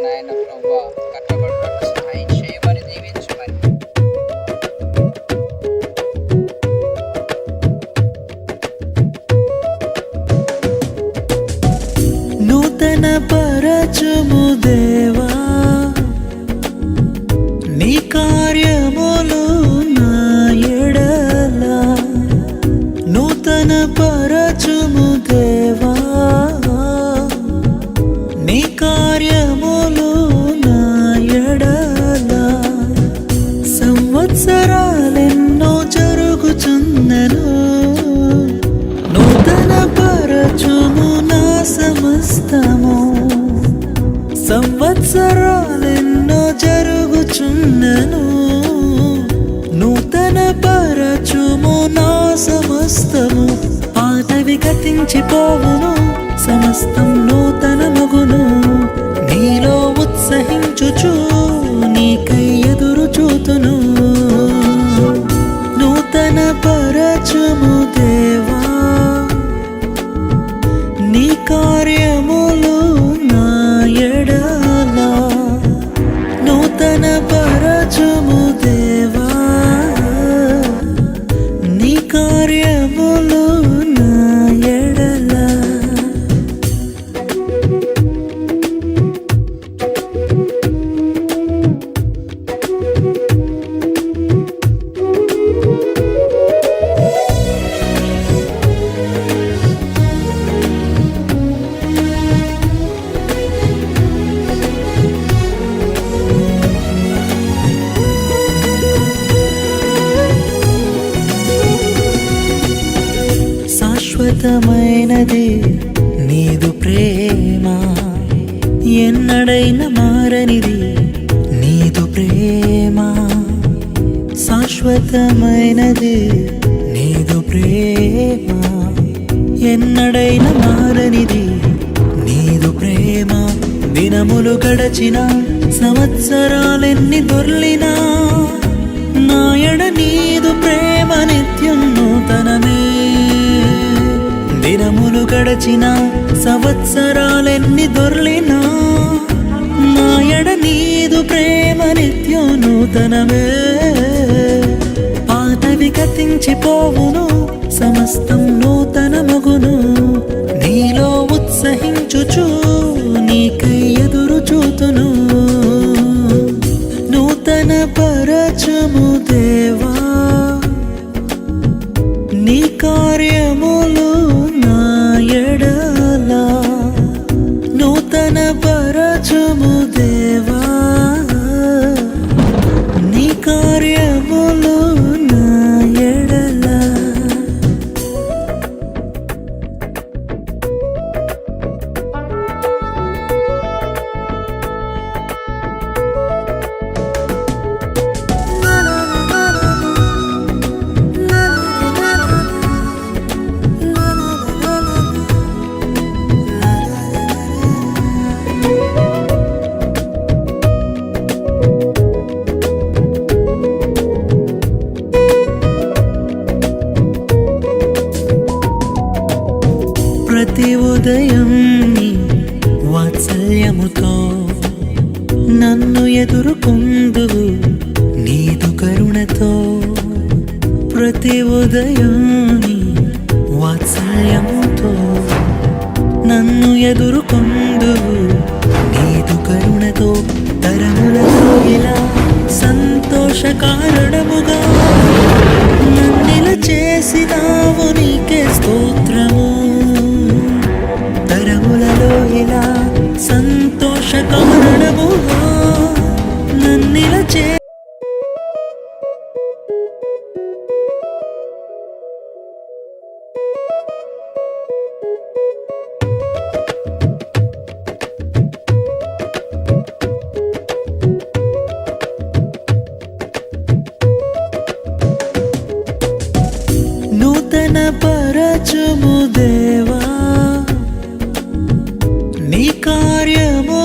నాయన ప్రభువా కట్టబడుటకు సహాయం చేయమని దీవించమని నూతన పరచుము దేవా నీ కార్యములు నా ఎడల నూతన పరచుము దేవా నీ కార్యములు నా ఎడల సంవత్సరాలెన్నో జరుగుచున్నను నూతన పరచుము నా సమస్తము సంవత్సరాలెన్నో జరుగుచున్నను నూతన పరచుము నా సమస్తము పాతవి గతించిపోవును సమస్తం నూతన మగును నీలో ఉత్సహించుచు నీకై ఎదురు చూతును నూతన పరచుము దేవా నీ కార్యములు నా ఎడల నూతన పరచుము దేవా నీ కార్యములు నా ఎడల శాశ్వతమైనది నీదు ప్రేమ ఎన్నడైనా మారనిది నీదు ప్రేమ శాశ్వతమైనది నీదు ప్రేమ ఎన్నడైనా మారనిది నీదు ప్రేమ దినములు గడచిన సంవత్సరాలెన్ని దొర్లినా నాయడ నీదు ప్రేమ నిత్యం నూతనమే దినములు గడచిన సంవత్సరాలెన్ని దొర్లినా నాయడ నీదు ప్రేమ నిత్యం నూతనమే పాతవి గతించిపోవును సమస్తం నూతన మగును నీలో ఉత్సహించుచు నీకై ఎదురు చూతును నూతన పరచుము దేవా నీ కార్యములు నా ఎడల నూతన పరచుము దేవా నీ కార్యములు నా ఎడల ప్రతి ఉదయం నీ వాత్సల్యముతో నన్ను ఎదుర్కొందువు నీదు కరుణతో ప్రతి ఉదయం నీ వాత్సల్యముతో నన్ను ఎదుర్కొందువు నీదు కరుణతో తరములతో ఇలా సంతోష కారణముగా నన్నిలా చేసినావు నీకే స్తోత్రము తరములలో ఇలా సంతోష కారణముగా నన్నిలా నూతన పరచుము దేవా నీ కార్యము